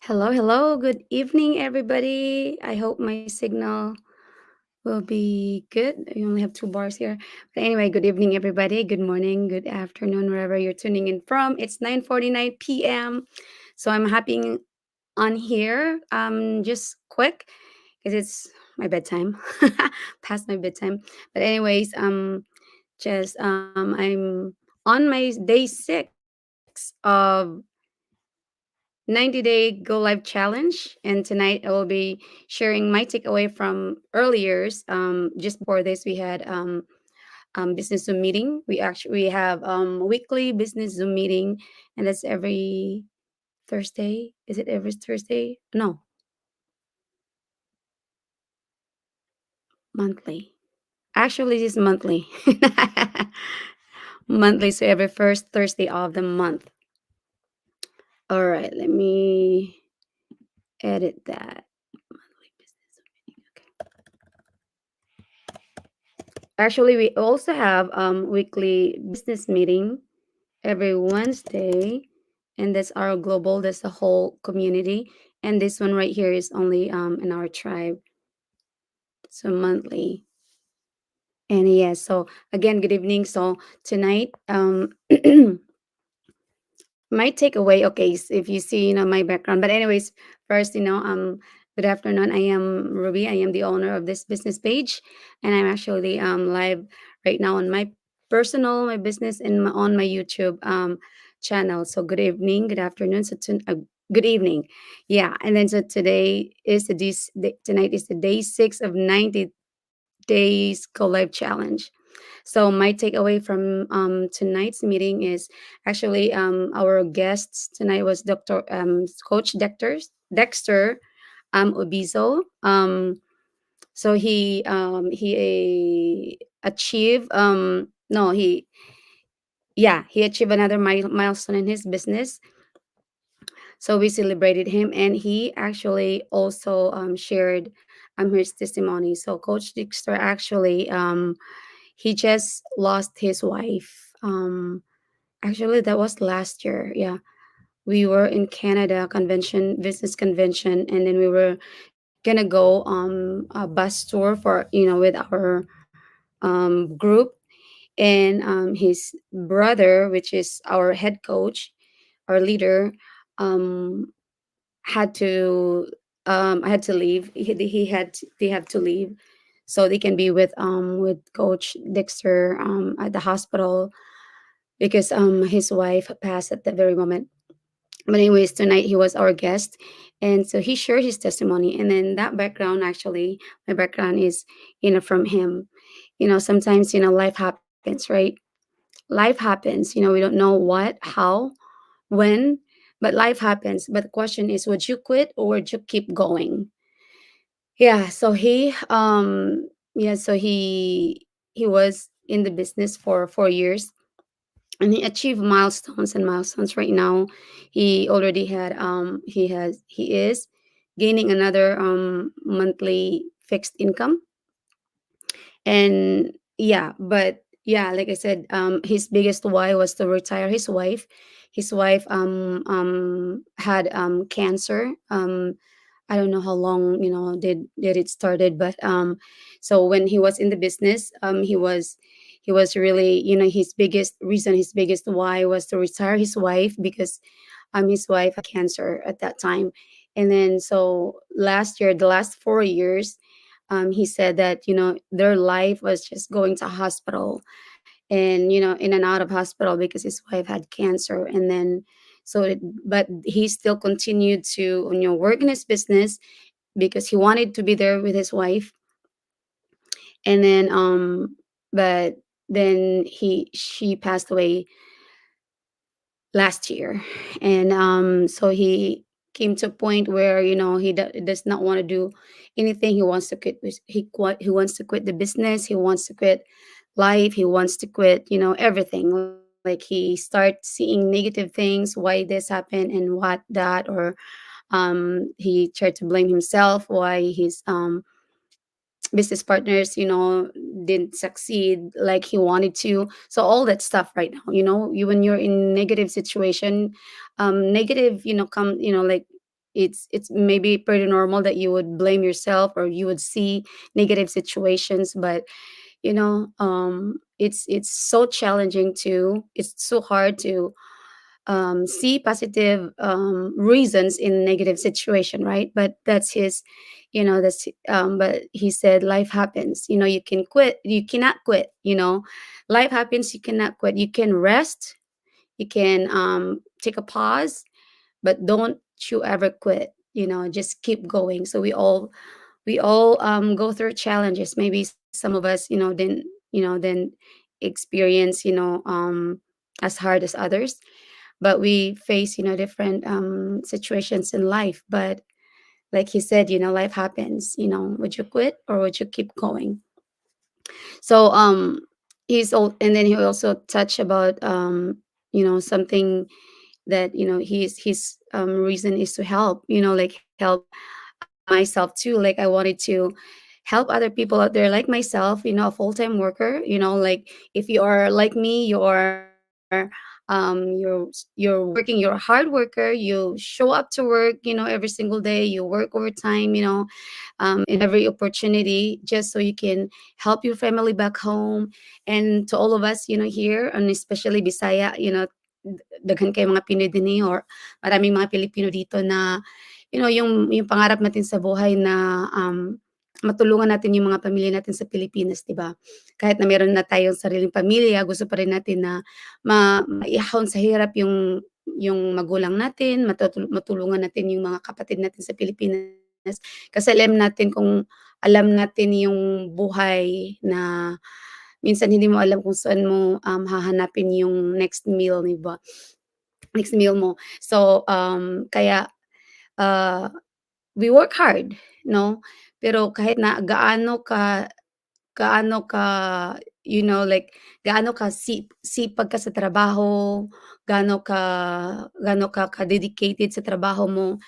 Hello, hello. Good evening, everybody. I hope my signal will be good. I only have two bars here. But anyway, good evening, everybody. Good morning, good afternoon, wherever you're tuning in from. It's 9:49 p.m. So I'm hopping on here just quick because it's my bedtime, past my bedtime. But anyways, just I'm on my day 6 of 90-day Go Live challenge. And tonight I will be sharing my takeaway from earlier. Just before this, we had business Zoom meeting. We have weekly business Zoom meeting, and that's every Thursday. Is it every Thursday? No, monthly. Actually, it's monthly. Monthly, so every first Thursday of the month. All right, let me edit that. Monthly business Zoom meeting. Okay. Actually, we also have weekly business meeting every Wednesday, and that's our global. That's the whole community, and this one right here is only in our tribe. So monthly, and yes. So again, good evening. So tonight, my takeaway, okay, if you see, my background. But anyways, first, good afternoon. I am Ruby. I am the owner of this business page, and I'm actually live right now on my personal, my business, and on my YouTube channel. So good evening, good afternoon. Good evening, yeah. And then so today is tonight is the day 6 of 90 days Go Live challenge. So my takeaway from tonight's meeting is actually our guests tonight was Dr. Coach Dexter Ubizo. So he achieved no he yeah, he achieved another milestone in his business. So we celebrated him, and he actually also shared his testimony. So Coach Dexter actually he just lost his wife. Actually, that was last year. Yeah, we were in Canada convention, business convention, and then we were gonna go a bus tour for with our group, and his brother, which is our head coach, our leader, um, had to had to leave. They have to leave so they can be with Coach Dexter at the hospital because his wife passed at the very moment. But anyways, tonight he was our guest, and so he shared his testimony. And then that background, actually, my background is from him. Sometimes life happens, right? Life happens. We don't know what, how, when, but life happens. But the question is, would you quit or would you keep going? Yeah. So he was in the business for 4 years, and he achieved milestones and milestones. Right now he already had he is gaining another monthly fixed income. And yeah, but yeah, like I said, his biggest why was to retire his wife. His wife had cancer. I don't know how long did it started, but so when he was in the business, he was really, his biggest reason, his biggest why was to retire his wife because his wife had cancer at that time. And then so last year, the last 4 years, he said that their life was just going to hospital, and in and out of hospital because his wife had cancer. And then but he still continued to work in his business because he wanted to be there with his wife. And then but then he she passed away last year. And so he came to a point where he does not want to do anything. He wants to he wants to quit the business, he wants to quit life, he wants to quit everything. Like he starts seeing negative things, why this happened and what that, or he tried to blame himself why his business partners didn't succeed like he wanted to. So all that stuff right now, you when you're in negative situation, negative come like it's maybe pretty normal that you would blame yourself or you would see negative situations. But it's so challenging to it's so hard to see positive reasons in negative situation, right? But that's his, that's but he said life happens. You can quit, you cannot quit. Life happens, you cannot quit. You can rest, you can take a pause, but don't you ever quit. Just keep going. So we all go through challenges. Maybe some of us didn't experience as hard as others, but we face different situations in life. But like he said, life happens. Would you quit or would you keep going? So he's all, and then he also touched about something that his reason is to help, like help myself too. Like I wanted to help other people out there like myself, a full-time worker. Like if you are like me, you're working, you're a hard worker, you show up to work, every single day, you work overtime, in every opportunity, just so you can help your family back home. And to all of us, here, and especially Bisaya, daghan kay mga Pinoy din or maraming mga Pilipino dito na yung pangarap natin sa buhay na matulungan natin yung mga pamilya natin sa Pilipinas, 'di ba? Kahit na meron na tayong sariling pamilya, gusto pa rin natin na maihahon sa hirap yung magulang natin, matulungan natin yung mga kapatid natin sa Pilipinas. Kasi alam natin yung buhay na minsan hindi mo alam kung saan mo hahanapin yung next meal, 'di ba? Next meal mo. So, kaya uh, we work hard, no? Pero kahit na gaano ka, like gaano ka sipag ka sa trabaho, gaano ka ka-dedicated sa trabaho mo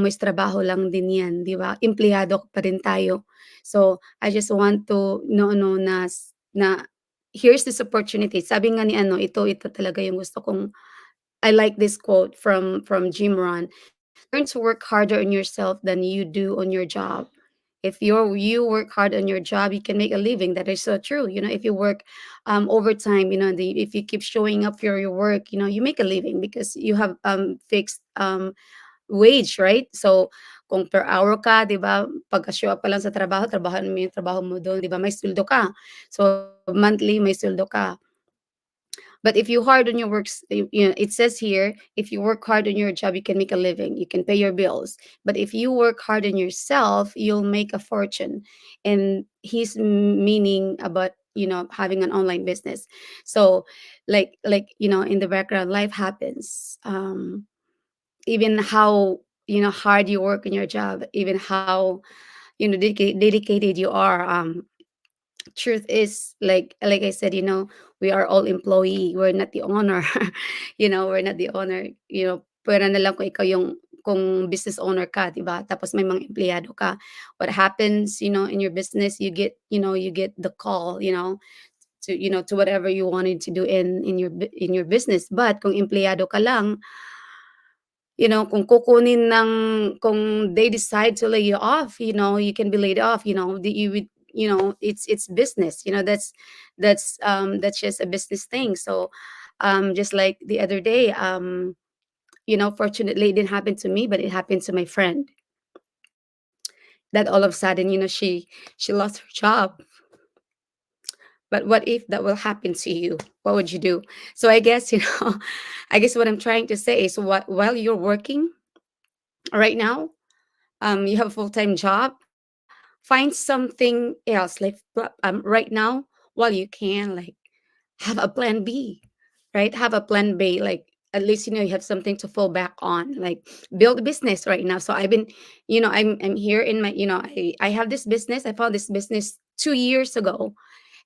is trabaho lang din 'yan, 'di ba? Empleyado pa rin tayo. So, I just want to no na here's this opportunity. Sabi nga ni ano, ito talaga yung gusto kong I like this quote from Jim Rohn. Learn to work harder on yourself than you do on your job. If you work hard on your job, you can make a living. That is so true. If you work overtime, if you keep showing up for your work, you make a living because you have fixed wage, right? So kung per hour ka, 'di ba? Pagka-show up ka lang sa trabaho, trabahan mo yung trabaho mo doon, 'di ba? May sweldo ka. So monthly may sweldo ka. But if you hard on your works, it says here, if you work hard on your job, you can make a living, you can pay your bills. But if you work hard on yourself, you'll make a fortune. And he's meaning about having an online business. So, in the background, life happens. Even how hard you work in your job, even how dedicated you are. Truth is, like I said, we are all employee, we're not the owner. We're not the owner. Pwera na lang kung ikaw yung kung business owner ka, 'di ba? Tapos may mga empleyado ka. What happens, in your business, you get the call, to whatever you wanted to do in your business. But kung empleyado ka lang, kung they decide to lay you off, you can be laid off, you would, it's business, that's just a business thing. So, just like the other day, fortunately it didn't happen to me, but it happened to my friend that all of a sudden, she lost her job. But what if that will happen to you? What would you do? So I guess, I guess what I'm trying to say is, while you're working right now, you have a full-time job, find something else, like right now, while you can, like, have a plan B, right? Have a plan B, like at least you have something to fall back on, like build a business right now. So I've been, I'm here in my, I have this business. I found this business 2 years ago,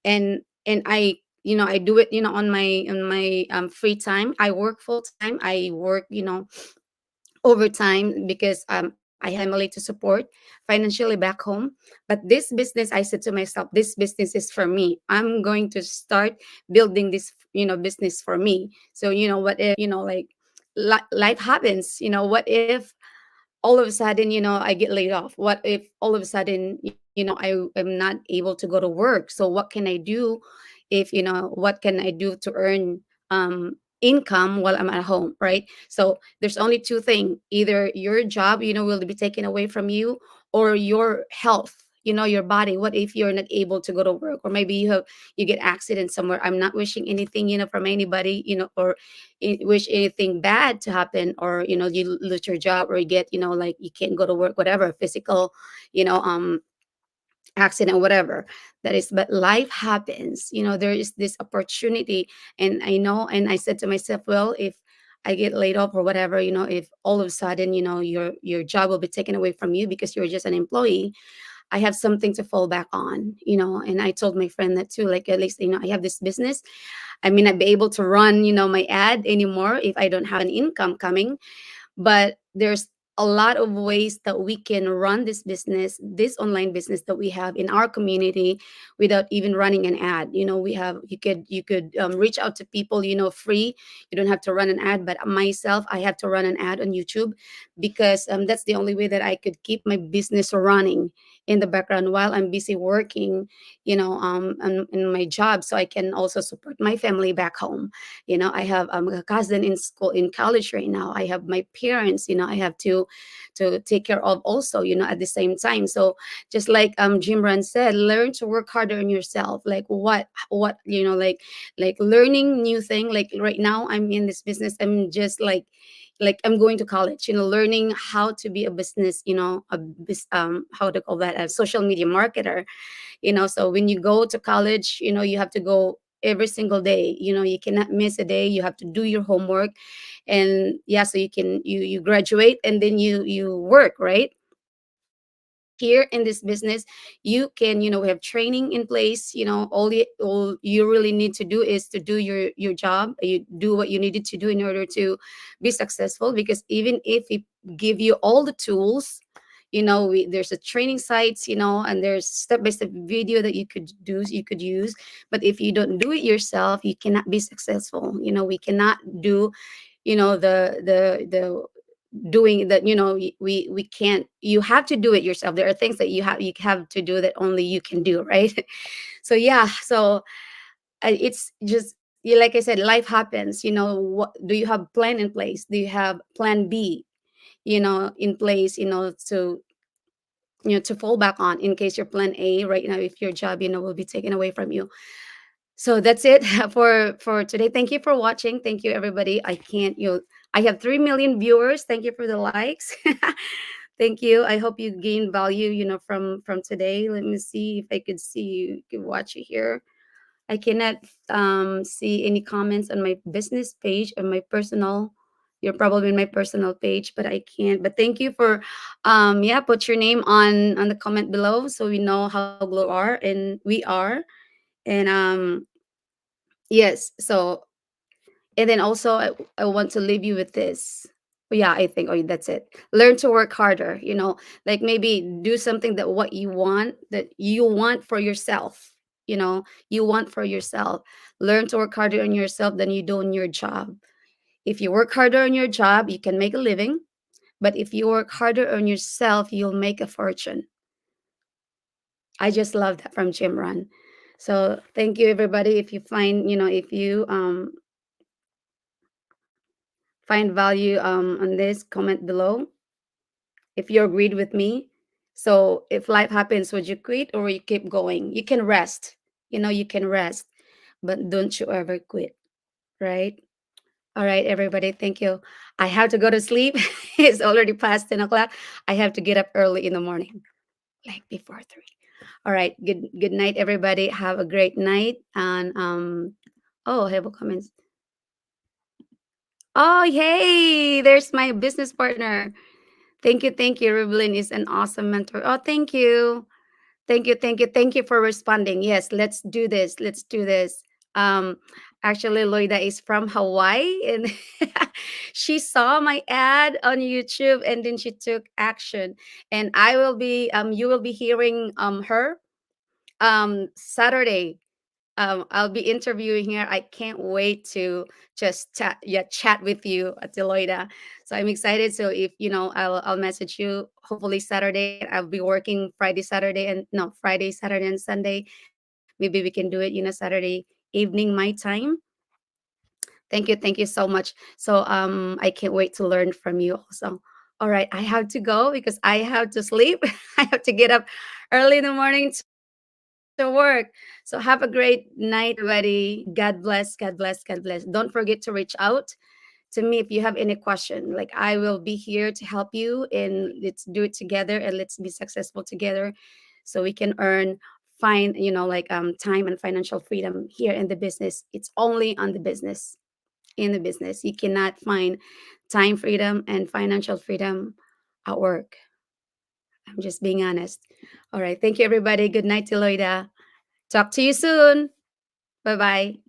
and I do it, on my free time. I work full time. I work, overtime because I have a family to support financially back home. But this business, I said to myself, this business is for me. I'm going to start building this, business for me. So, what if, like, life happens, what if all of a sudden, I get laid off? What if all of a sudden, I am not able to go to work? So what can I do? If what can I do to earn income while I'm at home, right? So there's only two things: either your job, will be taken away from you, or your health, your body. What if you're not able to go to work, or maybe you get accident somewhere? I'm not wishing anything, from anybody, or wish anything bad to happen, or you lose your job, or you get, like you can't go to work, whatever, physical, you know um accident, whatever that is. But life happens, there is this opportunity. And I know, and I said to myself, well, if I get laid off or whatever, if all of a sudden, your job will be taken away from you because you're just an employee, I have something to fall back on. And I told my friend that too, like, at least, I have this business. I may not be able to run, my ad anymore if I don't have an income coming, but there's a lot of ways that we can run this business, this online business that we have in our community, without even running an ad. We have, you could reach out to people, free. You don't have to run an ad. But myself, I have to run an ad on YouTube, because that's the only way that I could keep my business running in the background while I'm busy working, in my job, so I can also support my family back home. I have a cousin in school, in college right now. I have my parents, I have to take care of also, at the same time. So just like Jim Ran said, learn to work harder on yourself. Like what like learning new thing. Like right now I'm in this business. I'm just like I'm going to college, learning how to be a business, how to call that, a social media marketer. So when you go to college, you have to go every single day. You cannot miss a day. You have to do your homework. And yeah, so you graduate, and then you work, right? Here in this business, you can, we have training in place. All you really need to do is to do your job. You do what you needed to do in order to be successful, because even if we give you all the tools, there's a training sites, and there's step-by-step video that you could use. But if you don't do it yourself, you cannot be successful. We cannot do, the doing that. We can't. You have to do it yourself. There are things that you have to do that only you can do, right? So yeah, so it's just, yeah, like I said, life happens. What do you have plan in place? Do you have plan B, in place, to fall back on, in case your plan A right now, if your job, will be taken away from you? So that's it for today. Thank you for watching. Thank you, everybody. I have 3 million viewers. Thank you for the likes. Thank you. I hope you gain value, from today. Let me see if I could see you, can watch you here. I cannot see any comments on my business page, on my personal. You're probably in my personal page, but I can't. But thank you for, yeah, put your name on the comment below, so we know how glow are, and we are. And yes, so, and then also, I want to leave you with this. Yeah, I think, oh, that's it. Learn to work harder, like maybe do something that you want for yourself, you want for yourself. Learn to work harder on yourself than you do on your job. If you work harder on your job, you can make a living. But if you work harder on yourself, you'll make a fortune. I just love that from Jim Ron. So thank you, everybody. If you find, if you find value on this, comment below if you agreed with me. So if life happens, would you quit or you keep going? You can rest. You can rest, but don't you ever quit, right? All right, everybody. Thank you. I have to go to sleep. It's already past 10 o'clock. I have to get up early in the morning, like before 3. All right. Good night, everybody. Have a great night. And oh, I have a comment. Oh, hey, there's my business partner. Thank you, thank you. Rublin is an awesome mentor. Oh, thank you. Thank you, thank you, thank you for responding. Yes, let's do this. Let's do this. Um, Actually, Loida is from Hawaii, and she saw my ad on YouTube, and then she took action. And you will be hearing her Saturday. I'll be interviewing here. I can't wait to just chat with you at Deloitte. So I'm excited. So if I'll message you. Hopefully Saturday. I'll be working Friday, Saturday, and no Friday, Saturday, and Sunday. Maybe we can do it. Saturday evening my time. Thank you so much. So I can't wait to learn from you also. All right, I have to go because I have to sleep. I have to get up early in the morning to work. So have a great night, everybody. God bless, God bless, God bless. Don't forget to reach out to me if you have any question. Like I will be here to help you, and let's do it together, and let's be successful together so we can earn find time and financial freedom here in the business. It's only on the business. In the business you cannot find time freedom and financial freedom at work. I'm just being honest. All right, thank you everybody. Good night, Deloida. Talk to you soon. Bye bye.